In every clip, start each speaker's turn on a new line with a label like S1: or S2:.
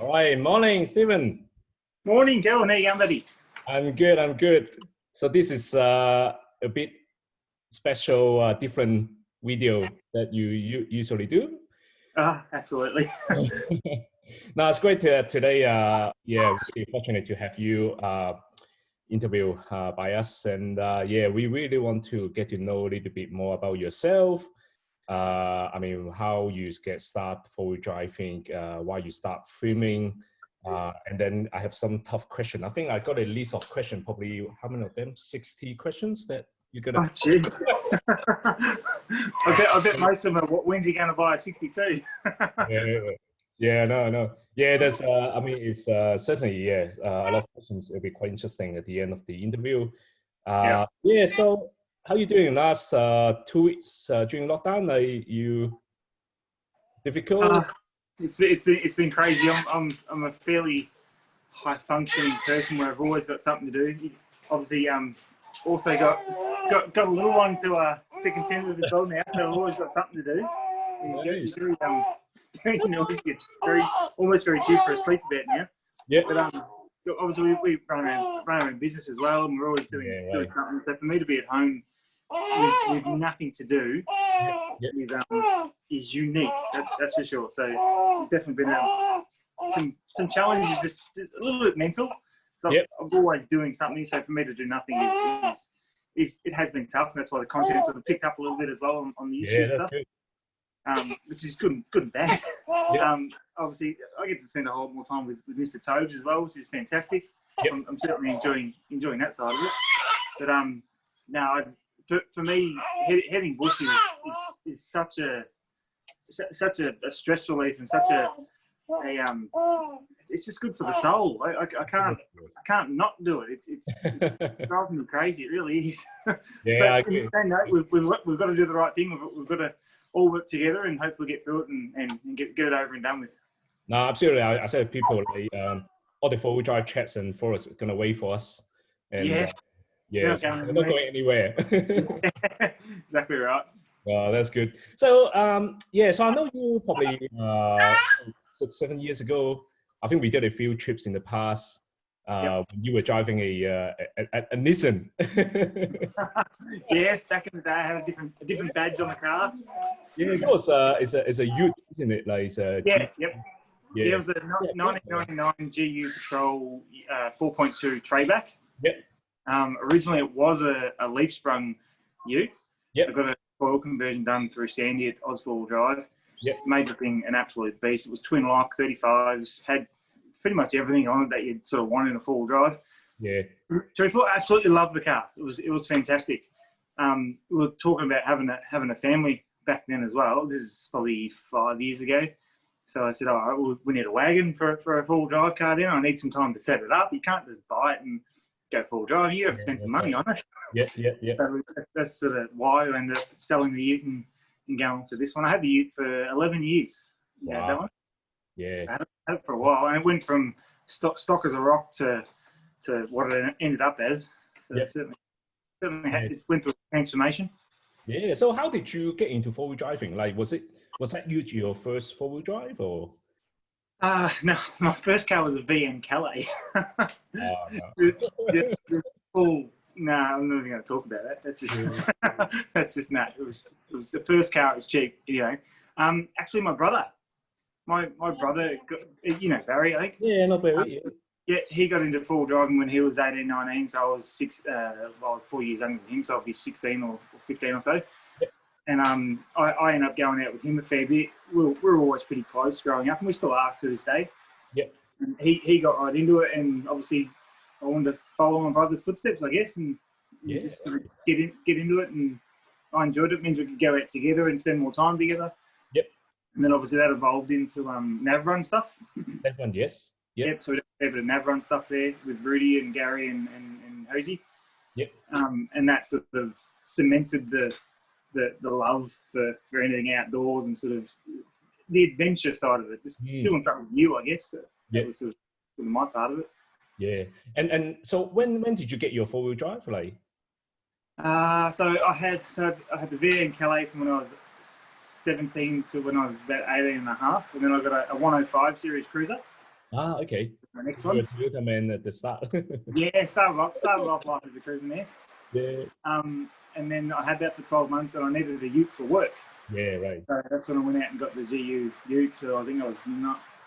S1: All right, morning, Stephen.
S2: Morning, Kel. How you going, buddy?
S1: I'm good. I'm good. So this is a bit special, different video that you usually do.
S2: Absolutely.
S1: Now it's great to today. Yeah, really fortunate to have you interview by us, and yeah, we really want to get to know a little bit more about yourself. I mean, how you get started forward driving, why you start filming, and then I have some tough questions. I think I got a list of questions, probably how many of them? 60 questions that you're gonna.
S2: Oh, gee. I bet most of them are, when's he going to buy a 62?
S1: Yeah, yeah, no. Yeah, there's, I mean, it's certainly, yeah, a lot of questions. It'll be quite interesting at the end of the interview.
S2: Yeah.
S1: Yeah, so how you doing last 2 weeks during lockdown? Are you difficult?
S2: Uh, it's been crazy. I'm a fairly high functioning person where I've always got something to do. Obviously, also got a little one to contend with as well now, so I've always got something to do. He's very noisy, almost very due for a sleep a bit now.
S1: Yeah.
S2: But obviously we run our own business as well, and we're always doing something. So for me to be at home with nothing to do is unique. That's for sure. So it's definitely been some challenges, just a little bit mental. I'm always doing something, so for me to do nothing is it has been tough, and that's why the content sort of picked up a little bit as well on the YouTube stuff. Which is good and bad. Obviously, I get to spend a whole lot more time with Mr. Toad as well, which is fantastic. I'm certainly enjoying that side of it. But now for me, heading bush is such a stress relief and such a it's just good for the soul. I can't not do it. It's driving me crazy. It really is.
S1: Yeah,
S2: we've got to do the right thing. We've got to all work together and hopefully get through it and get it over and done with.
S1: No, absolutely. I said people like all the four-wheel drive chats and forest are gonna wait for us. And yeah, so we're not going anywhere.
S2: Exactly right.
S1: That's good. So yeah, so I know you probably 6-7 years ago. I think we did a few trips in the past. When you were driving a Nissan.
S2: Yes, back in the day, I had a different badge on the car.
S1: Yeah, it was it's a Ute, isn't it? Like it's a
S2: it was a 1999 GU Patrol 4.2 Trayback. Originally, it was a leaf sprung Ute. I got a oil conversion done through Sandy at Oswald Drive. Made the thing an absolute beast. It was twin lock 35s, had pretty much everything on it that you'd sort of want in a four-wheel drive. Truthfully, I absolutely loved the car. It was fantastic. We were talking about having a family back then as well. This is probably 5 years ago. So I said, all right, well, we need a wagon for a four-wheel drive car then. I need some time to set it up. You can't just buy it and go full drive. You have to spend some money on it. So that's sort of why I ended up selling the Ute and going to this one. I had the Ute for 11 years.
S1: Wow.
S2: That one.
S1: I
S2: had it for a while, and it went from stock as a rock to what it ended up as. So it certainly it went through a transformation.
S1: Yeah. So how did you get into four-wheel driving? Like, was that your first four-wheel drive or?
S2: No, my first car was a VN Calais. No, I'm not even going to talk about that. That's just that's just not. It was the first car. It was cheap, Actually, my brother, got, Barry, I think.
S1: Yeah, not Barry.
S2: Yeah, he got into four-wheel driving when he was 18, 19. So I was 4 years younger than him. So I'll be 16 or 15 or so. And I ended up going out with him a fair bit. We were always pretty close growing up, and we still are to this day. And he got right into it, and obviously I wanted to follow my brother's footsteps, I guess, and just sort of get into it. And I enjoyed it. It means we could go out together and spend more time together. And then obviously that evolved into nav run stuff.
S1: That one, yes.
S2: So we did a bit of nav run stuff there with Rudy and Gary and Hosey. And that sort of cemented the love for anything outdoors and sort of the adventure side of it, just doing something new, I guess. That was sort of my part of it.
S1: Yeah. And so when did you get your four-wheel drive? Like?
S2: So I had the VN Calais from when I was 17 to when I was about 18 and a half, and then I got a 105 series cruiser.
S1: Ah, okay.
S2: The next
S1: So you were
S2: one.
S1: Toyota man at the start.
S2: Yeah, started off life as a cruiser man.
S1: Yeah.
S2: And then I had that for 12 months, and I needed a ute for work.
S1: Yeah, right.
S2: So that's when I went out and got the GU ute. So I think I was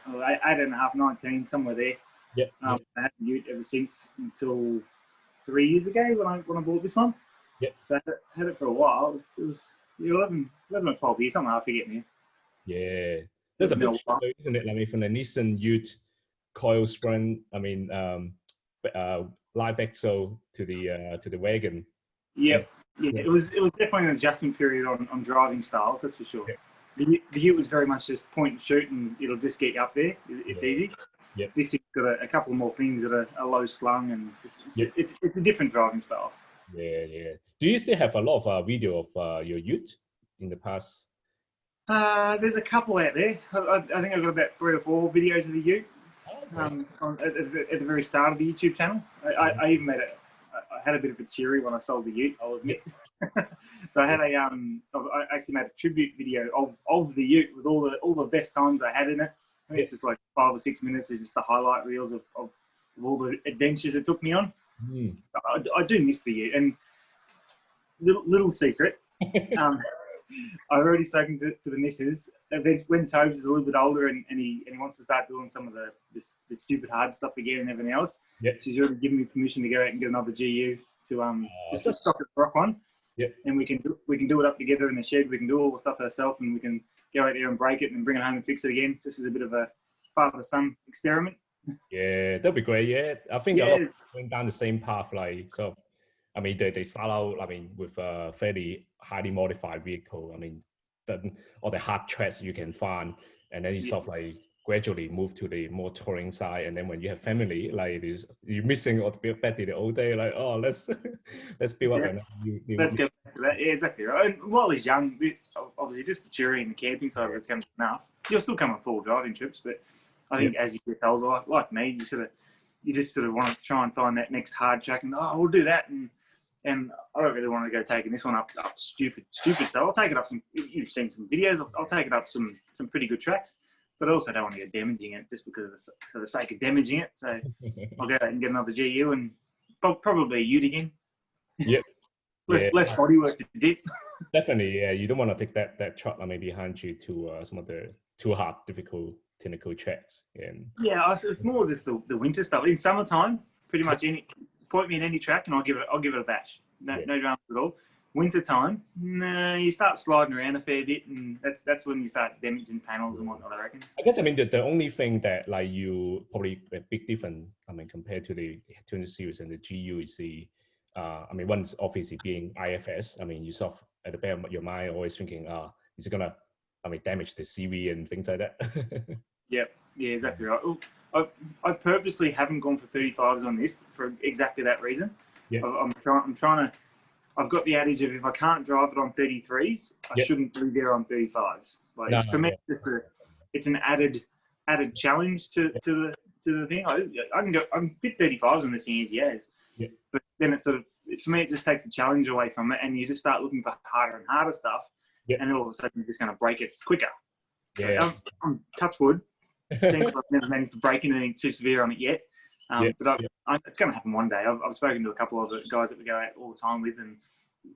S2: 8.5, 19, somewhere there.
S1: Yeah.
S2: I had the ute ever since until 3 years ago when I bought this one.
S1: Yeah.
S2: So I had it for a while. It was 11 or 12 years, something I forget now.
S1: Yeah. There's a big shift, isn't it? I mean, from the Nissan Ute coil sprung, I mean, live axle to the wagon.
S2: Yep. Yeah, it was definitely an adjustment period on driving styles, that's for sure.
S1: Yeah.
S2: The ute was very much just point and shoot, and it'll just get you up there. It's easy.
S1: Yeah.
S2: This has got a couple more things that are low slung, and it's a different driving style.
S1: Yeah, yeah. Do you still have a lot of video of your ute in the past?
S2: There's a couple out there. I think I've got about 3 or 4 videos of the ute. At the very start of the YouTube channel. I even made I had a bit of a teary when I sold the ute, I'll admit. So I had I actually made a tribute video of the ute with all the best times I had in it. I think it's just like 5 or 6 minutes of just the highlight reels of all the adventures it took me on.
S1: Mm.
S2: I do miss the ute. And little secret, I've already spoken to the missus. When Tobes is a little bit older and he wants to start doing some of the stupid hard stuff again and everything else, she's already given me permission to go out and get another GU to just to stock a rock one. And we can do it up together in the shed. We can do all the stuff ourselves, and we can go out there and break it and bring it home and fix it again. This is a bit of a father-son experiment.
S1: Yeah, that'd be great. Yeah, I think a lot of went down the same path. Like, so, I mean, they start out, I mean, with a fairly highly modified vehicle. I mean, all the hard tracks you can find, and then you sort of like gradually move to the more touring side. And then when you have family, like you're missing or back to the old day, like, oh, let's build up.
S2: Let's go back to that. Yeah, exactly right. And while he's young, obviously just the touring and the camping side of it's going to be enough. You'll still come on full driving trips, but I think as you get older, like me, you just sort of want to try and find that next hard track, and we'll do that. And I don't really want to go taking this one up stupid stuff. I'll take it up you've seen some videos. I'll take it up some pretty good tracks, but I also don't want to go damaging it just because for the sake of damaging it. So I'll go out and get another GU and probably a ute again.
S1: Yep.
S2: less bodywork to dip.
S1: Definitely, yeah. You don't want to take that truck maybe behind you to some of the too hard, difficult technical tracks.
S2: Yeah, it's more just the winter stuff. In summertime, pretty much point me in any track and I'll give it a bash. No dramas at all. Winter time, you start sliding around a fair bit, and that's when you start damaging panels and whatnot, I reckon.
S1: I guess, I mean, the only thing that like you probably a big difference, I mean, compared to the 200 series and the GU is I mean, one's obviously being IFS. I mean, you sort of at the back of your mind always thinking, is it gonna, I mean, damage the CV and things like that?
S2: Yeah, exactly right. I purposely haven't gone for 35s on this for exactly that reason. Yeah. I'm trying to. I've got the adage of if I can't drive it on 33s, I shouldn't be there on 35s. Like for me, it's an added challenge to the thing. I can fit 35s on this thing easy as. Yeah. But then it's sort of, for me, it just takes the challenge away from it, and you just start looking for harder and harder stuff, and then all of a sudden you're just going to break it quicker. Yeah. So I'm touch wood. Thankfully, I've never managed to break anything too severe on it yet. But it's going to happen one day. I've spoken to a couple of the guys that we go out all the time with, and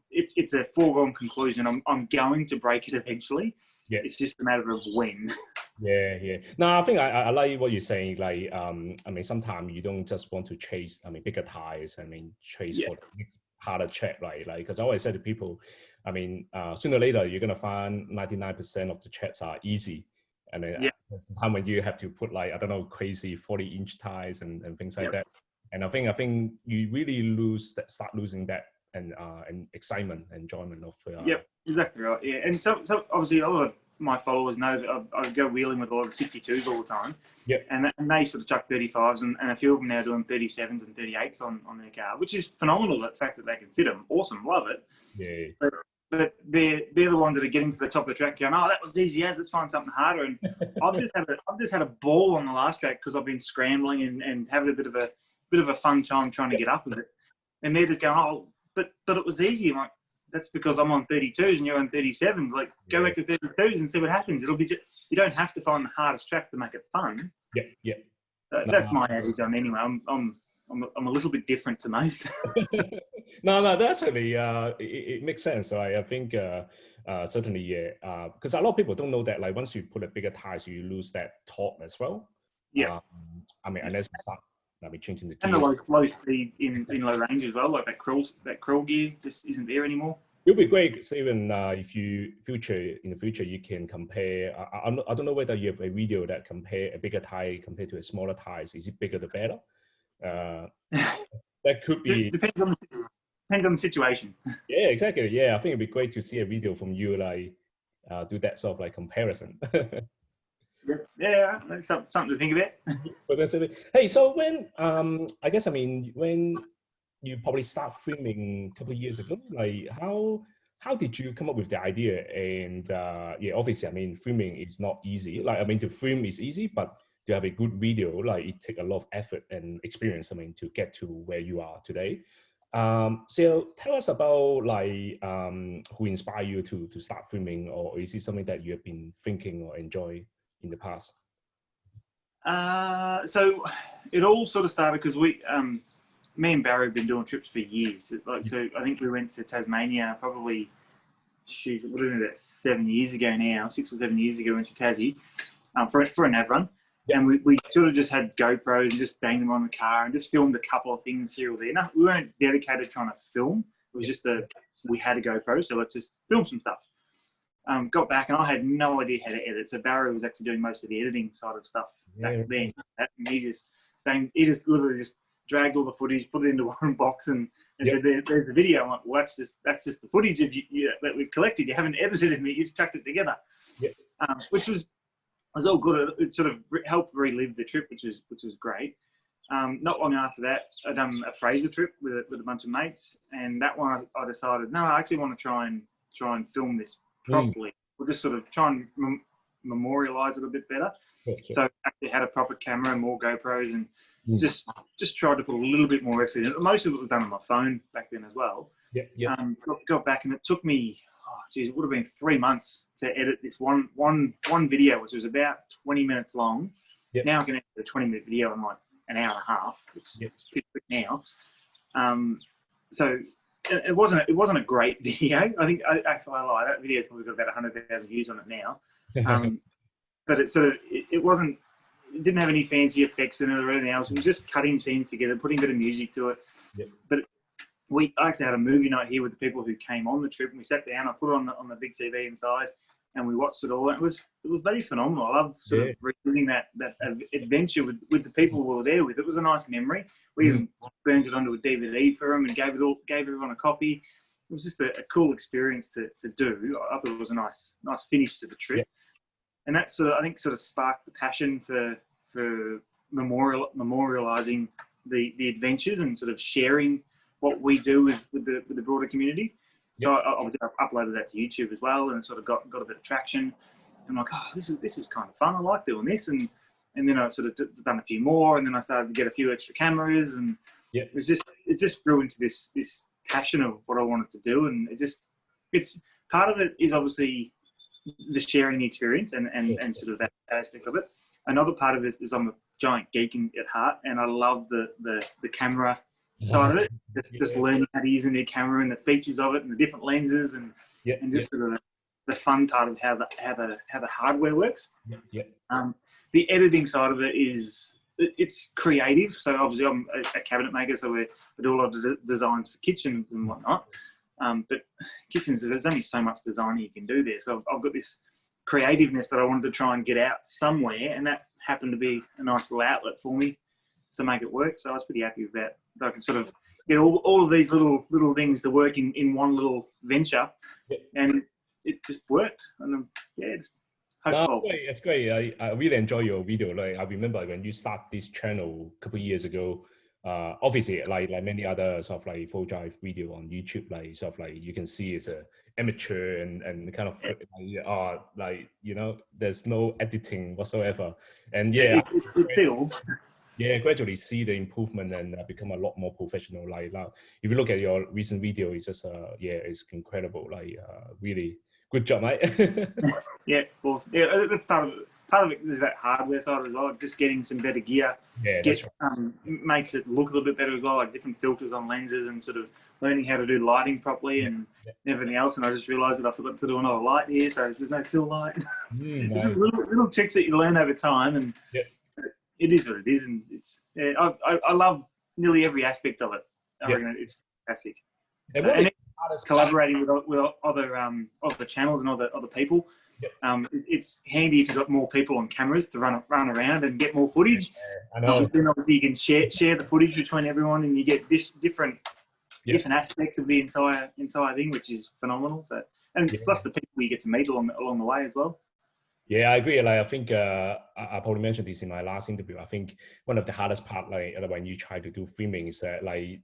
S2: it's a foregone conclusion. I'm going to break it eventually. Yeah. It's just a matter of when.
S1: Yeah. No, I think I like what you're saying. Like, I mean, sometimes you don't just want to chase, I mean, bigger tires. I mean, chase for the harder track, right? Like, because I always say to people, I mean, sooner or later, you're going to find 99% of the tracks are easy. And then there's a time when you have to put like, I don't know, crazy 40-inch tires and things like that. And I think you really start losing that and excitement, enjoyment of.
S2: Exactly right. Yeah, and so obviously a lot of my followers know that I go wheeling with a lot of 62s all the time. Yeah. And they sort of chuck 35s, and a few of them now doing 37s and 38s on their car, which is phenomenal. The fact that they can fit them, awesome, love it. Yeah. But they're the ones that are getting to the top of the track going, that was easy as, let's find something harder. And I've just had a ball on the last track because I've been scrambling and having a bit of a fun time trying to get up with it. And they're just going, but it was easy. I'm like, that's because I'm on 32s and you're on 37s. Like, go back to 32s and see what happens. It'll be you don't have to find the hardest track to make it fun.
S1: Yeah.
S2: That's my attitude on anyway. I'm a little bit different to most.
S1: No, that's really it makes sense. I think certainly, yeah, because a lot of people don't know that, like, once you put a bigger tires, you lose that torque as well.
S2: Yeah.
S1: I mean, unless you start changing the gear.
S2: And the low speed in low range as well, like that crawl gear just isn't there anymore.
S1: It'll be great. So even if you in the future you can compare. I don't know whether you have a video that compare a bigger tire compared to a smaller tires. Is it bigger the better? That could be.
S2: Depends on the situation.
S1: Yeah, exactly. Yeah, I think it'd be great to see a video from you, like do that sort of like comparison.
S2: Yeah, that's something to think about.
S1: But that's it. Hey, so when I guess, I mean, when you probably start filming a couple of years ago, like how did you come up with the idea? And yeah, obviously, I mean, filming is not easy. Like, I mean, to film is easy, but to have a good video, like, it takes a lot of effort and experience, I mean, to get to where you are today. So tell us about, like, who inspired you to start filming, or is it something that you have been thinking or enjoy in the past?
S2: So it all sort of started because me and Barry have been doing trips for years. Like, so I think we went to Tasmania probably, shoot, we're doing about 7 years ago now, 6 or 7 years ago. We went to Tassie for a nav run. And we sort of just had GoPros and just banged them on the car and just filmed a couple of things here or there. No, we weren't dedicated trying to film. It was just we had a GoPro, so let's just film some stuff. Got back and I had no idea how to edit. So Barry was actually doing most of the editing side of stuff back then. And he just literally just dragged all the footage, put it into one box and said, there's the video. I'm like, well, that's just the footage of you that we've collected. You haven't edited it, you've chucked it together. Which was all good. It sort of helped relive the trip, which was great. Not long after that, I done a Fraser trip with a bunch of mates, and that one I decided, no, I actually want to try and film this properly. We'll just sort of try and memorialize it a bit better. So I actually had a proper camera and more GoPros, and just tried to put a little bit more effort in it. Most of it was done on my phone back then as well. Got back, and it took me, it would have been 3 months to edit this one video, which was about 20 minutes long. Now I can edit a 20-minute video in like an hour and a half. It's pretty quick now. So it wasn't a great video. I think I lie. That video's probably got about 100,000 views on it now. But it didn't have any fancy effects in it or anything else. It was just cutting scenes together, putting a bit of music to it. But I actually had a movie night here with the people who came on the trip, and we sat down. I put it on the big TV inside, and we watched it all. And it was very phenomenal. I love sort of reliving that adventure with the people we were there with. It was a nice memory. We even burned it onto a DVD for them and gave everyone a copy. It was just a cool experience to do. I thought it was a nice finish to the trip. And that I think sparked the passion for memorializing the adventures and sort of sharing what we do with the broader community. So obviously I uploaded that to YouTube as well, and sort of got a bit of traction. I'm like, oh, this is kind of fun. I like doing this, and then I sort of done a few more, and then I started to get a few extra cameras, and it just grew into this passion of what I wanted to do, and it's part of it is obviously the sharing the experience and sort of that aspect of it. Another part of it is I'm a giant geek at heart, and I love the camera side of it. Just learning how to use a new camera and the features of it and the different lenses and just sort of the fun part of how the hardware works. The editing side of it it's creative. So obviously I'm a cabinet maker, so we do a lot of designs for kitchens and whatnot. But kitchens, there's only so much design you can do there. So I've got this creativeness that I wanted to try and get out somewhere, and that happened to be a nice little outlet for me to make it work. So I was pretty happy with that. I can sort of get all of these little things to work in one little venture, and it just worked. And it's hopeful.
S1: It's great. I really enjoy your video. Like, I remember when you start this channel a couple of years ago. Obviously, like many other sort of like full drive video on YouTube, like sort of like you can see it's a amateur and kind of like, you know, there's no editing whatsoever, and it
S2: builds.
S1: Gradually see the improvement and become a lot more professional. Like now, if you look at your recent video, it's just it's incredible. Like really good job, mate.
S2: Awesome. That's part of it. part of it is that hardware side as well. Just getting some better gear,
S1: that's right.
S2: Makes it look a little bit better as well. Like different filters on lenses and sort of learning how to do lighting properly and everything else. And I just realised that I forgot to do another light here, so there's no fill light.
S1: Nice.
S2: Just little tricks that you learn over time, and it is what it is. And it's I love nearly every aspect of it. I reckon it's fantastic. And collaborating with other channels and other people. It's handy if you've got more people on cameras to run around and get more footage.
S1: I know.
S2: Then obviously you can share the footage between everyone, and you get different aspects of the entire thing, which is phenomenal. So, and plus the people you get to meet along the way as well.
S1: Yeah, I agree. Like, I think I probably mentioned this in my last interview. I think one of the hardest part, like when you try to do filming, is that like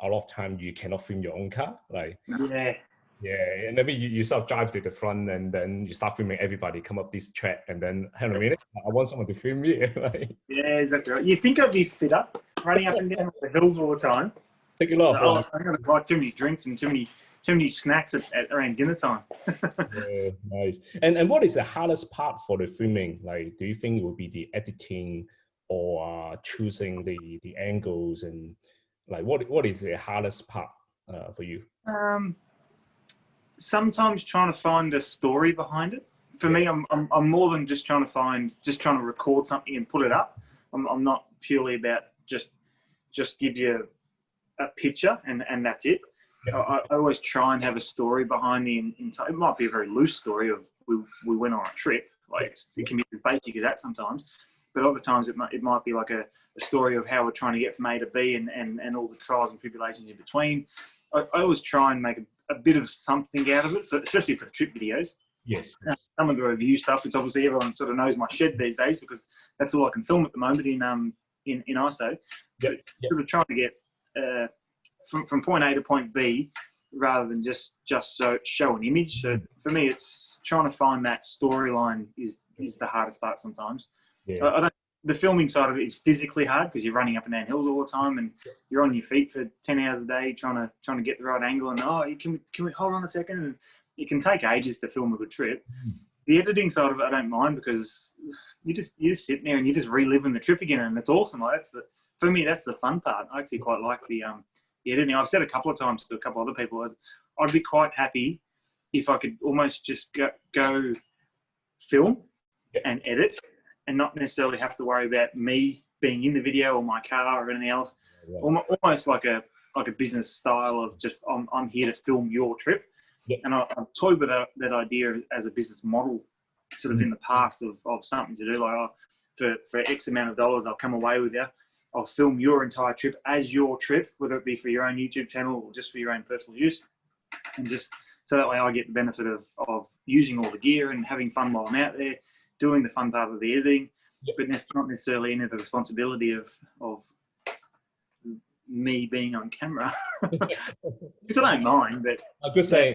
S1: a lot of time you cannot film your own car. Like and maybe you sort of drive to the front and then you start filming everybody come up this track and then hang on a minute, I want someone to film me. Like,
S2: yeah, exactly right. You think I'd be fit up running up and down the hills all the time?
S1: Take it off.
S2: I'm going to buy too many drinks and too many snacks at around dinner time.
S1: Yeah, nice. And what is the hardest part for the filming? Like, do you think it will be the editing or choosing the angles, and like what is the hardest part for you?
S2: Sometimes trying to find a story behind it. For me, I'm more than just trying to record something and put it up. I'm not purely about just give you a picture and that's it. I always try and have a story behind the entire. It might be a very loose story of we went on a trip. Like it can be as basic as that sometimes, but other times it might be like a story of how we're trying to get from A to B and all the trials and tribulations in between. I always try and make a bit of something out of it, especially for the trip videos.
S1: Yes.
S2: Some of the review stuff, it's obviously everyone sort of knows my shed these days because that's all I can film at the moment in ISO. Sort of trying to get from point A to point B rather than just show an image. So for me, it's trying to find that storyline is the hardest part sometimes. Yeah. The filming side of it is physically hard because you're running up and down hills all the time and you're on your feet for 10 hours a day trying to get the right angle and can we hold on a second, and it can take ages to film a good trip. The editing side of it I don't mind because you just sit there and you're just reliving the trip again, and it's awesome. Like for me that's the fun part. I actually quite like the editing. I've said a couple of times to a couple of other people I'd be quite happy if I could almost just go film and edit and not necessarily have to worry about me being in the video or my car or anything else. Almost like a business style of just I'm here to film your trip. And I've toyed with that idea as a business model sort of in the past of something to do, like for X amount of dollars I'll come away with you. I'll film your entire trip as your trip, whether it be for your own YouTube channel or just for your own personal use. And just so that way I get the benefit of using all the gear and having fun while I'm out there, doing the fun part of the editing, but that's not necessarily any of the responsibility of me being on camera. Which I don't mind, but
S1: I could say,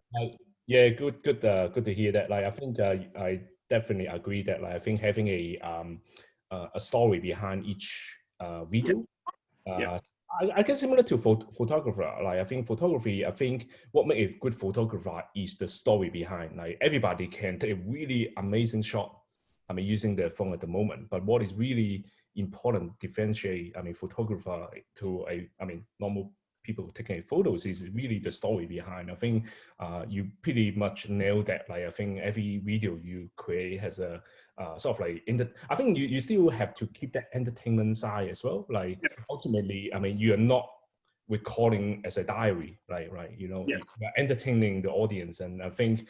S1: good to hear that. Like, I think I definitely agree that, like, I think having a story behind each video. I guess similar to photographer. Like, I think photography. I think what makes a good photographer is the story behind. Like, everybody can take a really amazing shot. I mean, using their phone at the moment. But what is really important differentiate, I mean, photographer to normal people taking photos is really the story behind. I think you pretty much nailed that. Like, I think every video you create has a sort of like I think you still have to keep that entertainment side as well. Like, ultimately, I mean, you are not recording as a diary, right? You know, you're entertaining the audience, and I think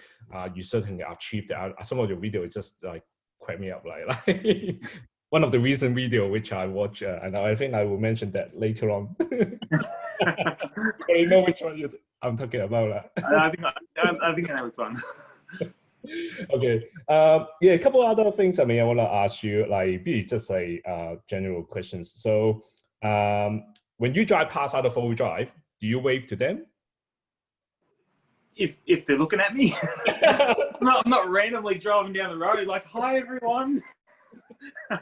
S1: you certainly achieved that. Some of your videos just like crack me up, like one of the recent video which I watch, and I think I will mention that later on. You know which one I'm talking about.
S2: I think I know which one.
S1: Okay. A couple other things. I mean, I want to ask you, like, be just a general questions. So, when you drive past other four-wheel drive, do you wave to them?
S2: If they're looking at me, I'm not randomly driving down the road like, "Hi, everyone." I'm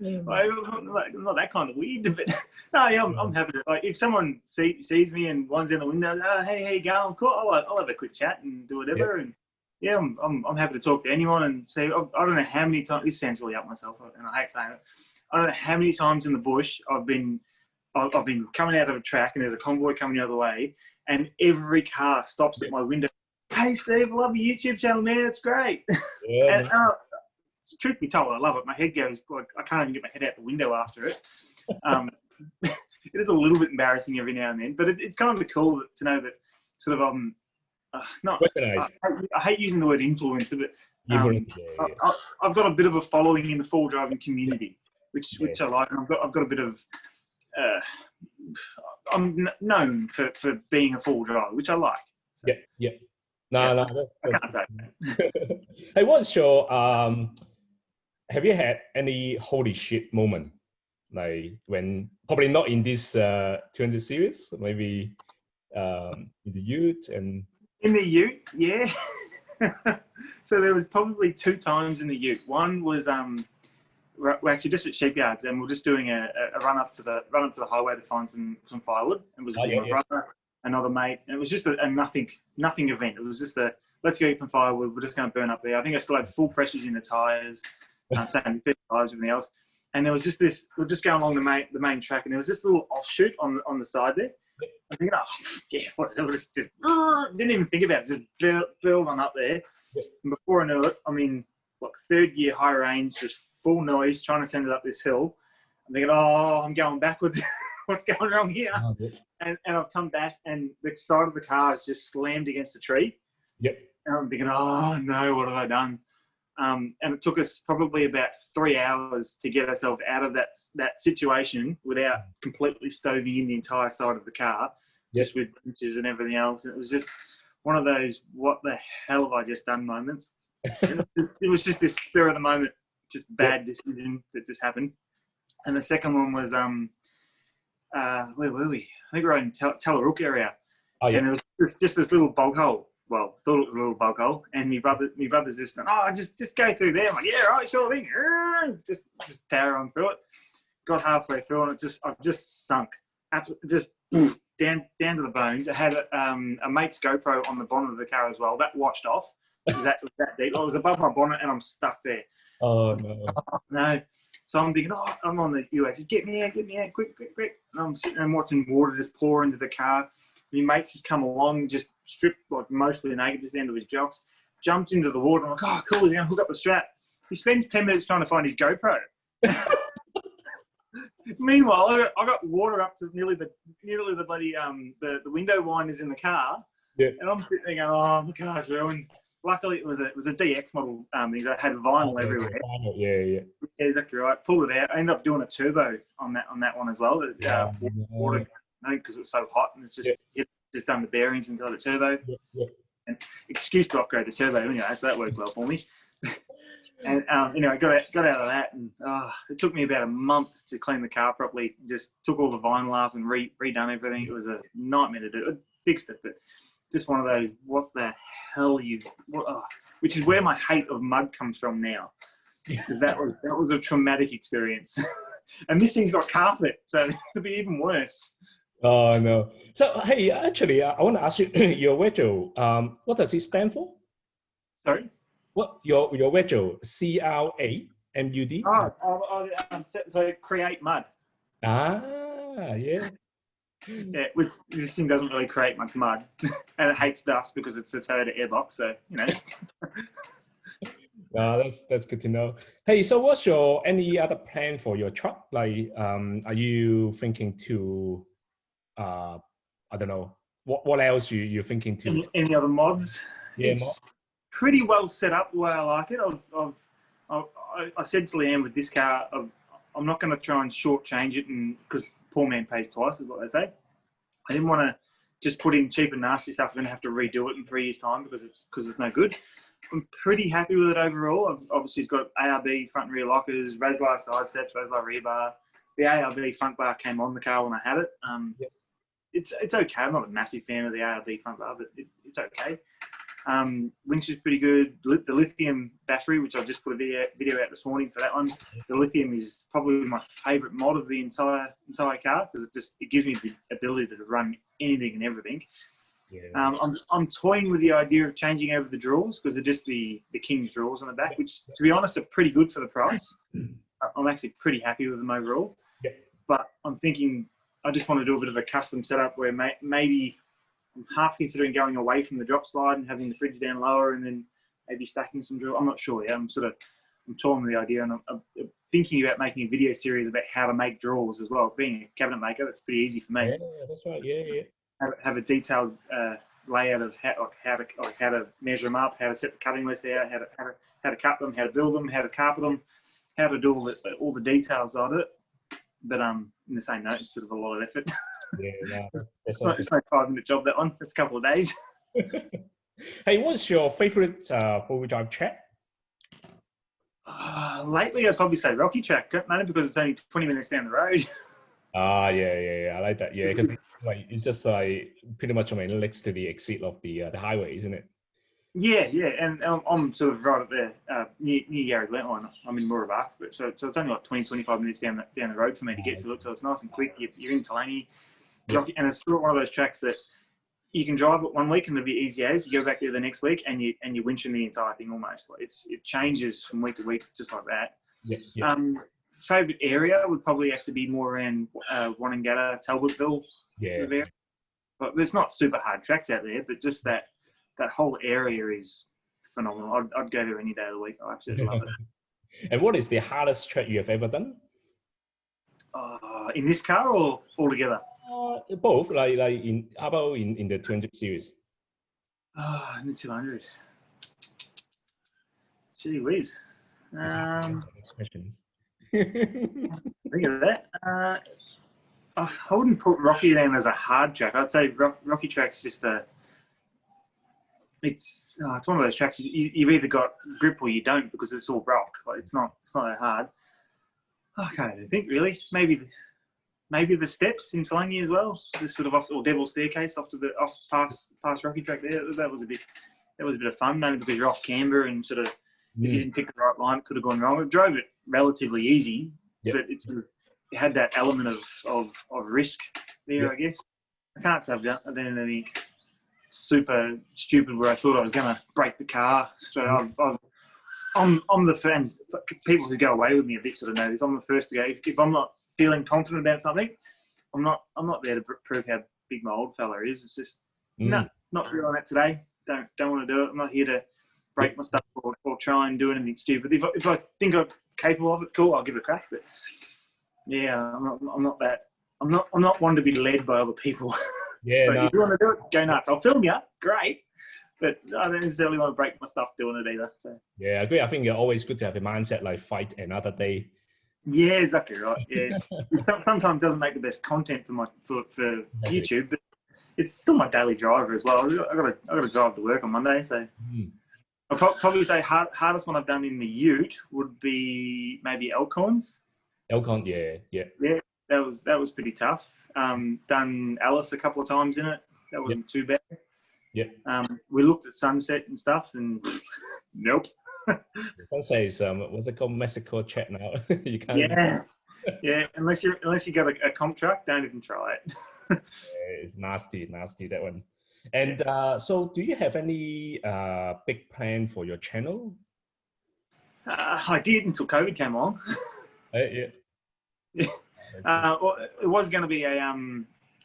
S2: not that kind of weird, but no, yeah, I'm happy to, like, if someone sees me and one's in the window, hey, how you going? Cool. I'll have a quick chat and do whatever. And yeah, I'm happy to talk to anyone and say, I don't know how many times, this sounds really up myself, and I hate saying it. I don't know how many times in the bush I've been coming out of a track and there's a convoy coming the other way, and every car stops at my window. Hey, Steve, I love your YouTube channel, man. It's great.
S1: Yeah,
S2: and, truth be told, I love it. My head goes, like, I can't even get my head out the window after it. It is a little bit embarrassing every now and then, but it's kind of cool to know that sort of not. I hate using the word influencer, but I've got a bit of a following in the four driving community, which I like. And I've got a bit of. I'm known for being a four driver, which I like. So.
S1: Yeah. No,
S2: I can't say that.
S1: Hey, what's your have you had any holy shit moment? Like when, probably not in this 200 series, maybe in the Ute and...
S2: In the Ute, yeah. So there was probably 2 times in the Ute. One was we're actually just at Sheepyards, and we're just doing a run up to the highway to find some firewood. And it was my brother, another mate, and it was just a nothing event. It was just let's go get some firewood. We're just going to burn up there. I think I still had full pressures in the tires, same 50 tires, everything else. And there was just this. We're just going along the main track, and there was this little offshoot on the side there. I'm thinking, oh yeah, whatever. Just didn't even think about it. Just build on up there. And before I knew it, I mean, like 3rd gear high range, just full noise, trying to send it up this hill. I'm thinking, oh, I'm going backwards. What's going wrong here? And I've come back, and the side of the car is just slammed against a tree.
S1: Yep.
S2: And I'm thinking, oh no, what have I done? And it took us probably about 3 hours to get ourselves out of that situation without completely stoving in the entire side of the car, just with inches and everything else. And it was just one of those, what the hell have I just done moments. It was just this spur of the moment, just bad decision that just happened. And the second one was, where were we? I think we were in Tallarook area. And there was just this little bog hole. Well, thought it was a little bug hole, and my brother's just going, oh, just go through there. I'm like, yeah, right, sure thing. Just power on through it. Got halfway through, and I've just sunk, just down to the bones. I had a mate's GoPro on the bonnet of the car as well. That washed off. It was that deep. I was above my bonnet, and I'm stuck there.
S1: Oh no.
S2: No. So I'm thinking, oh, I'm on the UH. Get me out, quick. And I'm sitting and watching water just pour into the car. My mate's just come along, just stripped, like mostly naked, just down to his jocks, jumped into the water. I'm like, oh, cool, he's going to hook up the strap. He spends 10 minutes trying to find his GoPro. Meanwhile, I got water up to nearly the bloody, the window winders in the car. Yeah. And I'm sitting there going, oh, my car's ruined. Luckily, it was a DX model. It had vinyl everywhere.
S1: Yeah,
S2: exactly right. Pulled it out. I ended up doing a turbo on that one as well. Water. Because it was so hot, and it's just done the bearings and got a turbo. And excuse to upgrade the turbo anyway, so that worked well for me. And anyway, got out of that, and it took me about a month to clean the car properly. Just took all the vinyl off and redone everything. It was a nightmare to do. I fixed it, but just one of those. What the hell which is where my hate of mud comes from now, because that was a traumatic experience. And this thing's got carpet, so it'll be even worse.
S1: Oh no! So hey, actually, I want to ask you your Virtual. What does it stand for?
S2: Sorry.
S1: What your Virtual? CRAMUD?
S2: So create mud.
S1: Ah, yeah.
S2: Yeah, which this thing doesn't really create much mud, and it hates dust because it's a Toyota airbox. So you know.
S1: That's good to know. Hey, so what's any other plan for your truck? Like, are you thinking to? I don't know. What else you're thinking to?
S2: Any other mods?
S1: Yeah,
S2: it's pretty well set up the way I like it. I said to Leanne with this car, I'm not going to try and shortchange it, because poor man pays twice, is what they say. I didn't want to just put in cheap and nasty stuff and then have to redo it in 3 years' time because it's no good. I'm pretty happy with it overall. Obviously, it's got ARB front and rear lockers, Razlar side steps, Razlar rear bar. The ARB front bar came on the car when I had it. It's okay. I'm not a massive fan of the ARB front bar, but it's okay. Winch is pretty good. The lithium battery, which I just put a video out this morning for that one. The lithium is probably my favourite mod of the entire car because it gives me the ability to run anything and everything.
S1: Yeah.
S2: I'm toying with the idea of changing over the drawers because they're just the King's drawers on the back, which, to be honest, are pretty good for the price. I'm actually pretty happy with them overall.
S1: Yeah.
S2: But I'm thinking I just want to do a bit of a custom setup where maybe I'm half considering going away from the drop slide and having the fridge down lower and then maybe stacking some drawers. I'm not sure yet. I'm torn with the idea, and I'm thinking about making a video series about how to make drawers as well. Being a cabinet maker, that's pretty easy for me.
S1: Yeah, that's right. Yeah.
S2: Have a detailed layout of how to measure them up, how to set the cutting list out, how to cut them, how to build them, how to carpet them, how to do all the details of it. But in the same note, it's sort of a lot of effort.
S1: Yeah, no,
S2: It's not 5-minute job, that one. It's a couple of days.
S1: Hey, what's your favorite four-wheel drive track?
S2: Lately, I'd probably say Rocky Track, mainly because it's only 20 minutes down the road.
S1: Yeah. I like that. Yeah, because it's just pretty much next to the exit of the highway, isn't it?
S2: Yeah, and I'm sort of right up there near Yarra Glen line. I'm in Moorabah, so it's only like 20-25 minutes down the road for me to get to it. So it's nice and quick. You're in Toolangi, and it's sort of one of those tracks that you can drive it one week and it'll be easy as. You go back there the next week and you're winching the entire thing almost. Like it changes from week to week just like that.
S1: Yeah.
S2: Favorite area would probably actually be more around Wanangata, Talbotville.
S1: Yeah.
S2: Sort of area. But there's not super hard tracks out there, but just that whole area is phenomenal. I'd go there any day of the week. I absolutely love it.
S1: And what is the hardest track you have ever done?
S2: In this car or altogether?
S1: Both. How about in the 200 series?
S2: In the 200. Gee whiz.
S1: Questions.
S2: Think of that. I wouldn't put Rocky down as a hard track. I'd say Rocky Track's just it's one of those tracks you've either got grip or you don't because it's all rock. Like it's not that hard. I can't even think really. Maybe the steps in Toolangi as well. Just sort of or Devil's Staircase past Rocky Track there. That was a bit of fun, mainly because you're off camber and sort of if you didn't pick the right line, it could have gone wrong. It drove it relatively easy, but it had that element of risk there, I guess. I can't say I've done anything super stupid where I thought I was going to break the car. So I'm the fan. People who go away with me a bit sort of know this. I'm the first to go. If I'm not feeling confident about something, I'm not there to prove how big my old fella is. It's just not feeling that today. Don't want to do it. I'm not here to break my stuff or try and do anything stupid. If I think I'm capable of it, cool, I'll give it a crack. But yeah, I'm not one to be led by other people.
S1: Yeah,
S2: so if you want to do it, go nuts. I'll film you, great. But I don't necessarily want to break my stuff doing it either. So. Yeah,
S1: I agree. I think it's always good to have a mindset like fight another day.
S2: Yeah, exactly right. Yeah, sometimes doesn't make the best content for YouTube, but it's still my daily driver as well. I got to drive to work on Monday, so I'll probably say hardest one I've done in the Ute would be maybe Elkhorns.
S1: Elkhorn, yeah.
S2: Yeah, that was pretty tough. Done Alice a couple of times in it. That wasn't too bad.
S1: Yeah.
S2: We looked at Sunset and stuff, and nope.
S1: Sunset is what's it called? Mexico chat now. You can't.
S2: Yeah. Unless you got a comp truck, don't even try it.
S1: Yeah, it's nasty that one. And so, do you have any big plan for your channel?
S2: I did until COVID came along.
S1: Yeah.
S2: Well, it was going to be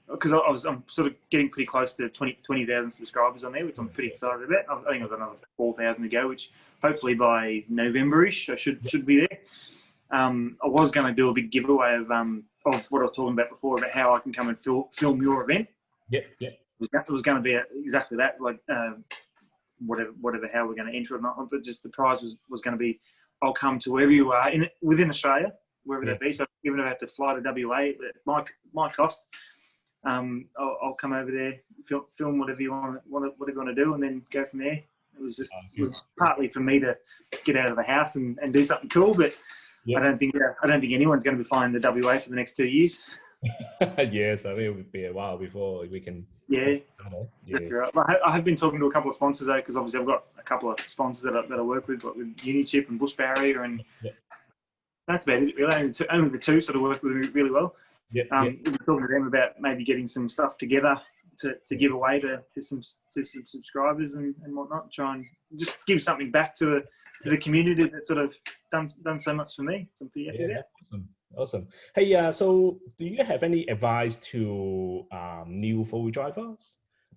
S2: because I'm sort of getting pretty close to 20,000 subscribers on there, which I'm pretty excited about. I think I've got another 4,000 to go, which hopefully by November-ish I should be there. I was going to do a big giveaway of what I was talking about before about how I can come and film your event.
S1: Yeah.
S2: It was going to be exactly that, like whatever how we're going to enter it or not, but just the prize was going to be I'll come to wherever you are within Australia, wherever that be. So even if I have to fly to WA, my cost, I'll come over there, film whatever you want to do, and then go from there. It was partly for me to get out of the house and do something cool, but I don't think anyone's going to be flying to WA for the next 2 years.
S1: Yes, I think it would be a while before we can.
S2: Yeah. Right. I have been talking to a couple of sponsors though, because obviously I've got a couple of sponsors that I work with, like with Unichip and Bush Barrier, and that's about it. Really, only the two sort of work with me really well. We've been talking to them about maybe getting some stuff together to give away to some subscribers and whatnot. Try and just give something back to the community that sort of done so much for me. So I'm pretty happy with that.
S1: Awesome. Hey, so do you have any advice to new four-wheel drivers?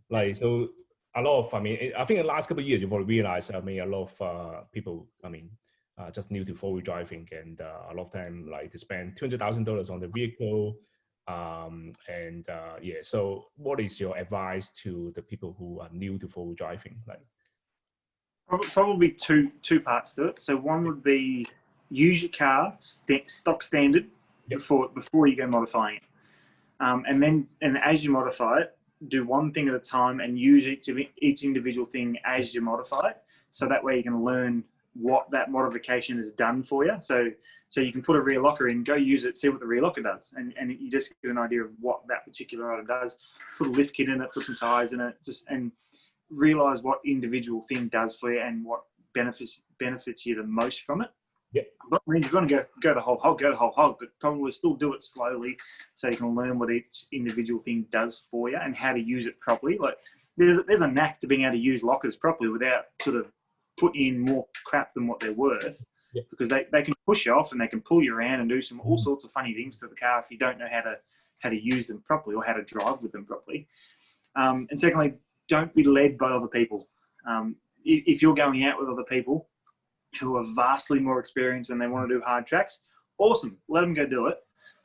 S1: Like, so a lot of, I mean, I think the last couple of years you probably realize, I mean, a lot of people, I mean, just new to four-wheel driving, and a lot of time like to spend $200,000 on the vehicle. Yeah, so what is your advice to the people who are new to four-wheel driving? Like,
S2: probably two parts to it. So one would be use your car stock standard before you go modifying it, and as you modify it, do one thing at a time and use each individual thing as you modify it. So that way you can learn what that modification has done for you. So you can put a rear locker in, go use it, see what the rear locker does, and you just get an idea of what that particular item does. Put a lift kit in it, put some tires in it, and realize what individual thing does for you and what benefits you the most from it.
S1: Yeah.
S2: But means you're going to go the whole hog, but probably still do it slowly so you can learn what each individual thing does for you and how to use it properly. Like there's a knack to being able to use lockers properly without sort of putting in more crap than what they're worth. Yeah. Because they can push you off and they can pull you around and do all sorts of funny things to the car if you don't know how to use them properly or how to drive with them properly. And secondly, don't be led by other people. If you're going out with other people who are vastly more experienced and they want to do hard tracks, awesome, let them go do it.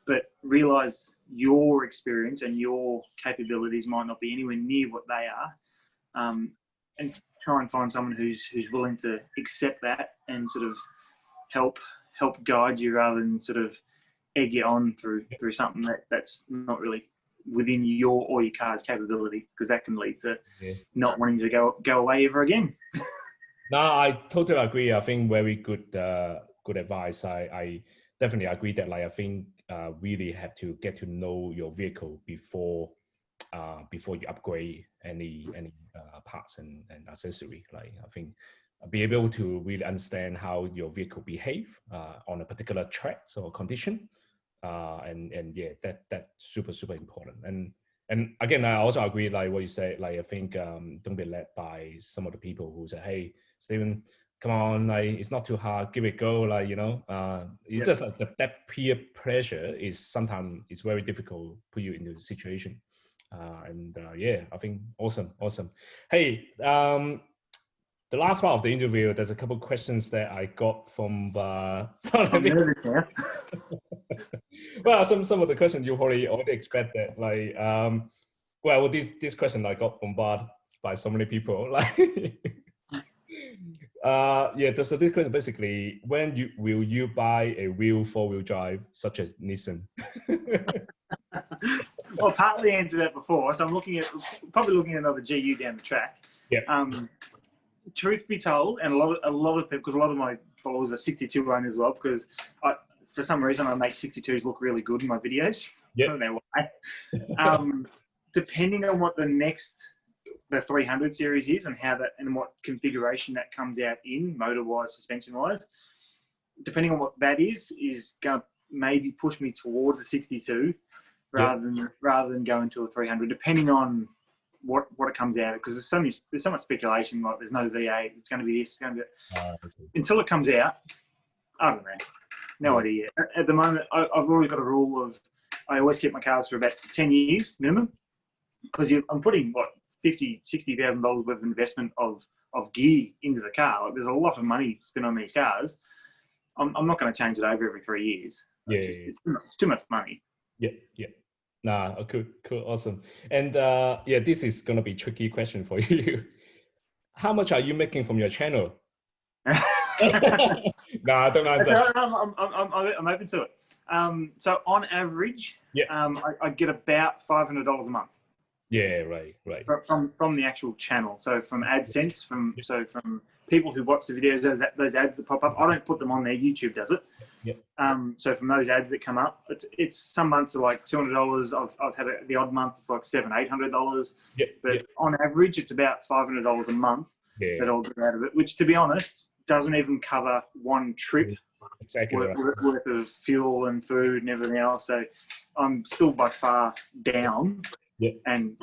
S2: But realize your experience and your capabilities might not be anywhere near what they are. And try and find someone who's willing to accept that and sort of help guide you rather than sort of egg you on through something that's not really within your or your car's capability, because that can lead to not wanting to go away ever again.
S1: No, I totally agree. I think very good advice. I definitely agree that, like, I think really have to get to know your vehicle before you upgrade any parts and accessory. Like, I think be able to really understand how your vehicle behave on a particular track or condition. And yeah, that's super important. And again, I also agree, like what you say, like I think don't be led by some of the people who say, hey, Stephen, come on, like it's not too hard, give it a go, like, you know, it's just that peer pressure is sometimes it's very difficult to put you into the situation. Yeah, I think awesome. Hey, the last part of the interview, there's a couple of questions that I got from well, some of the questions you probably already expected, like well, this question I got bombarded by so many people, like yeah, so this question basically, when will you buy a real four-wheel drive such as Nissan?
S2: Well, partly answered that before, so I'm probably looking at another GU down the track.
S1: Yeah.
S2: Truth be told, and a lot of people, because a lot of my followers are 62 owners as well, because for some reason I make 62s look really good in my videos.
S1: Yep.
S2: I don't know why. Depending on what the 300 series is and how that and what configuration that comes out in, motor-wise, suspension-wise, depending on what that is going to maybe push me towards a 62 rather than going to a 300, depending on what it comes out of, because there's so much speculation, like there's no V8, it's going to be this, it's going to be until it comes out. I don't know, no idea. At the moment, I've already got a rule of I always keep my cars for about 10 years minimum, because I'm putting $50,000-$60,000 worth of investment of gear into the car. Like, there's a lot of money spent on these cars. I'm not going to change it over every 3 years. It's too much money.
S1: Yeah. Nah, cool, awesome. And yeah, this is gonna be a tricky question for you. How much are you making from your channel? Nah, don't answer.
S2: I'm open to it. So on average, I get about $500 a month.
S1: Yeah, right.
S2: From the actual channel. So from AdSense, from people who watch the videos, those ads that pop up. I don't put them on there. YouTube does it. So from those ads that come up, it's some months are like $200. I've had the odd month it's like $700-$800. But on average, it's about $500 a month that I'll get out of it. Which, to be honest, doesn't even cover one trip worth of fuel and food and everything else. So I'm still by far down and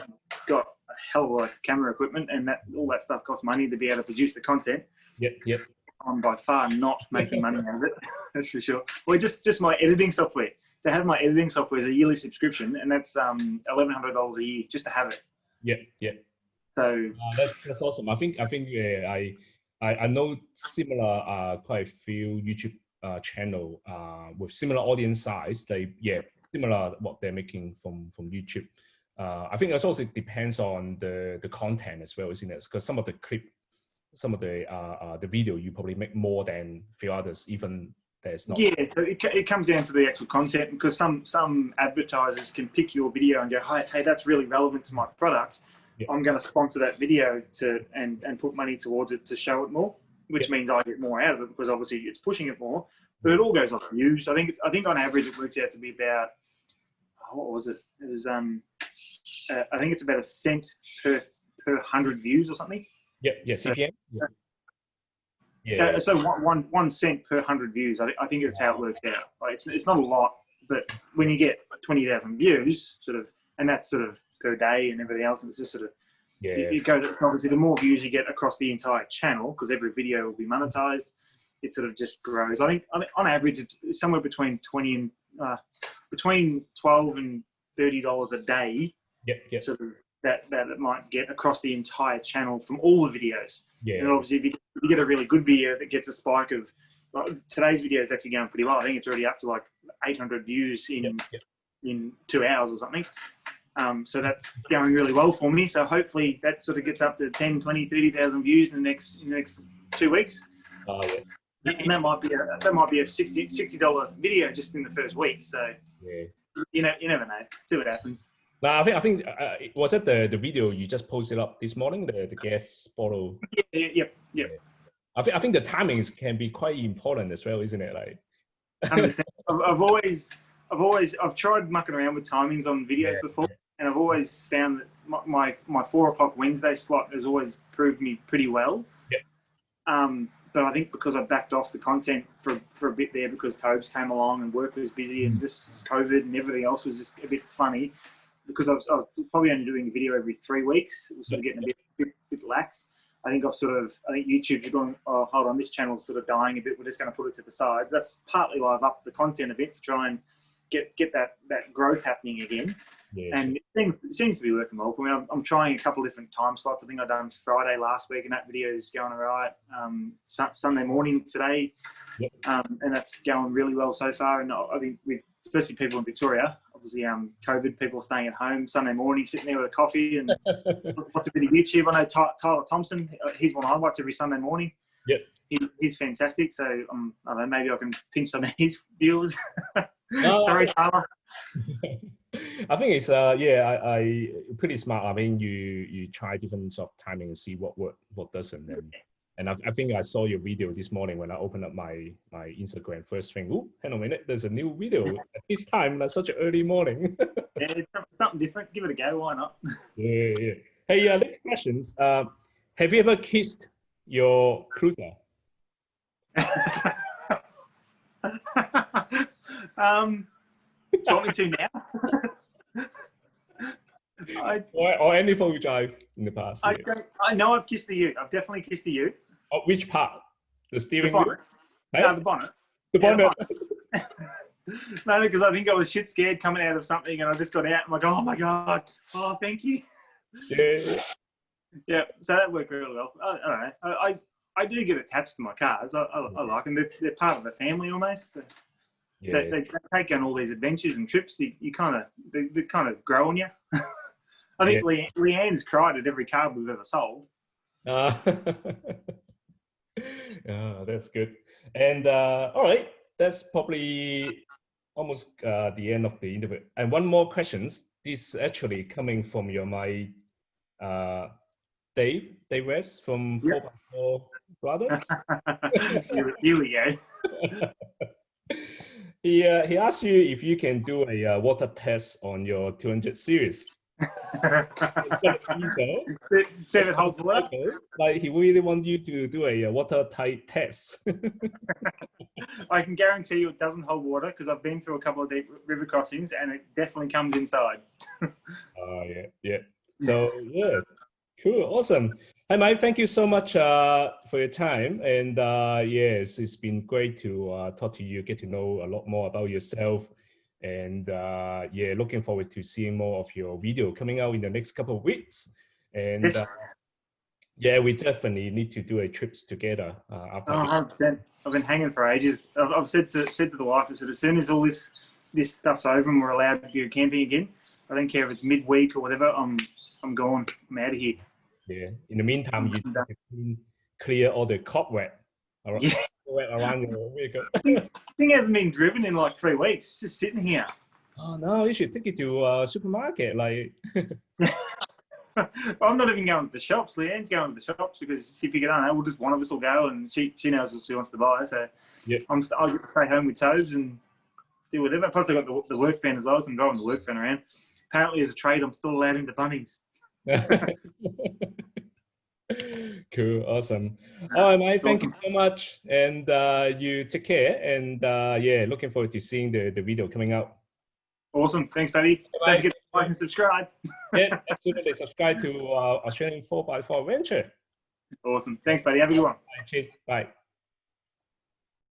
S2: got a hell of a lot of camera equipment, and all that stuff costs money to be able to produce the content. I'm by far not making money out of it. That's for sure. Well, just my editing software. To have my editing software is a yearly subscription, and that's $1,100 a year just to have it. So
S1: that's awesome. I think I know similar quite a few YouTube channel with similar audience size. Similar what they're making from YouTube. I think it also depends on the content as well, isn't it? Because some of the video you probably make more than a few others, even there's not.
S2: Yeah, it comes down to the actual content, because some advertisers can pick your video and go, hey, that's really relevant to my product. I'm going to sponsor that video and put money towards it to show it more, which means I get more out of it, because obviously it's pushing it more. But it all goes off views. I think on average it works out to be about, what was it? It was I think it's about a cent per 100 views or something.
S1: CPM.
S2: So 1 cent per 100 views. I think that's how it works out. Like, it's not a lot, but when you get 20,000 views, and that's per day and everything else, and it's just it goes. Obviously, the more views you get across the entire channel, because every video will be monetized, it just grows. I think on average it's somewhere between between $12 and $30 a day. That it might get across the entire channel from all the videos. And obviously, if you get a really good video that gets a spike of, today's video is actually going pretty well. I think it's already up to like 800 views in 2 hours or something. So that's going really well for me. So hopefully that gets up to 10, 20, 30,000 views in the next 2 weeks. And that might be a $60 video just in the first week. So you never know. See what happens.
S1: No, I think was it the video you just posted up this morning, the gas bottle?
S2: Yep.
S1: I think the timings can be quite important as well, isn't it? Like,
S2: 100%. I've tried mucking around with timings on videos before, and I've always found that my 4 o'clock Wednesday slot has always proved me pretty well. But I think because I backed off the content for a bit there, because Tobes came along and work was busy and just COVID and everything else was just a bit funny, because I was probably only doing a video every 3 weeks. It was getting a bit lax. I think YouTube's going, oh, hold on, this channel's dying a bit. We're just going to put it to the side. That's partly why I've upped the content a bit, to try and get that growth happening again. And it seems to be working well for me. I'm trying a couple of different time slots. I think I've done Friday last week, and that video is going all right. Sunday morning today, and that's going really well so far. And I think especially people in Victoria, obviously COVID, people staying at home, Sunday morning, sitting there with a coffee and watch a bit of YouTube. I know Tyler Thompson, he's one I watch every Sunday morning. He's fantastic. So I don't know, maybe I can pinch some of his viewers. Sorry, Tyler.
S1: I think it's I pretty smart. I mean, you try different sort of timing and see what doesn't. And I think I saw your video this morning when I opened up my Instagram first thing. Oh, hang on a minute, there's a new video at this time, like such an early morning.
S2: It's something different. Give it a go. Why not?
S1: Yeah. Hey, next questions. Have you ever kissed your recruiter?
S2: Do you want me to now?
S1: Or any four-wheel drive in the past?
S2: I know I've kissed the ute. I've definitely kissed the ute.
S1: Oh, which part? The steering
S2: wheel?
S1: Hey?
S2: No, the bonnet.
S1: The bonnet.
S2: No, because I think I was shit scared coming out of something, and I just got out. I'm like, oh my god, oh thank you. Yeah. So that worked really well. I don't know. I do get attached to my cars. I like them. They're part of the family almost. They take on all these adventures and trips. You kind of grow on you. I think Leanne's cried at every car we've ever sold.
S1: That's good. And all right, that's probably almost the end of the interview. And one more questions. This is actually coming from my Dave West from 4x4 Brothers.
S2: Here we go.
S1: He asked you if you can do a water test on your 200 series.
S2: Said it holds water.
S1: Like he really wants you to do a watertight test.
S2: I can guarantee you it doesn't hold water because I've been through a couple of deep river crossings and it definitely comes inside.
S1: Yeah. So yeah, cool, awesome. Hi, Mike. Thank you so much for your time. And yes, it's been great to talk to you, get to know a lot more about yourself. And yeah, looking forward to seeing more of your video coming out in the next couple of weeks. And
S2: Yes.
S1: yeah, we definitely need to do a trips together after.
S2: 100%. I've been hanging for ages. I've said to the wife, I said, as soon as all this stuff's over and we're allowed to go camping again, I don't care if it's midweek or whatever. I'm going. I'm out of here.
S1: Yeah. In the meantime, you have to clear all the cobweb around, around your vehicle.
S2: Thing hasn't been driven in like 3 weeks. It's just sitting here.
S1: Oh no! You should take it to a supermarket, like.
S2: I'm not even going to the shops. Leanne's going to the shops because she figured, I don't know, we'll just one of us will go, and she knows what she wants to buy. So yeah, I'll get to stay home with Tobes and do whatever. Plus, I got the work van as well, so I'm driving the work van around. Apparently, as a trade, I'm still allowed into Bunnings.
S1: Cool, awesome. All right, Mike, thank you so much, and you take care. And yeah, looking forward to seeing the video coming out.
S2: Awesome, thanks, buddy. Don't forget to like and subscribe.
S1: Yeah, absolutely. Subscribe to Australian 4x4 Adventure.
S2: Awesome. Thanks, buddy. Have a good one.
S1: Cheers. Bye.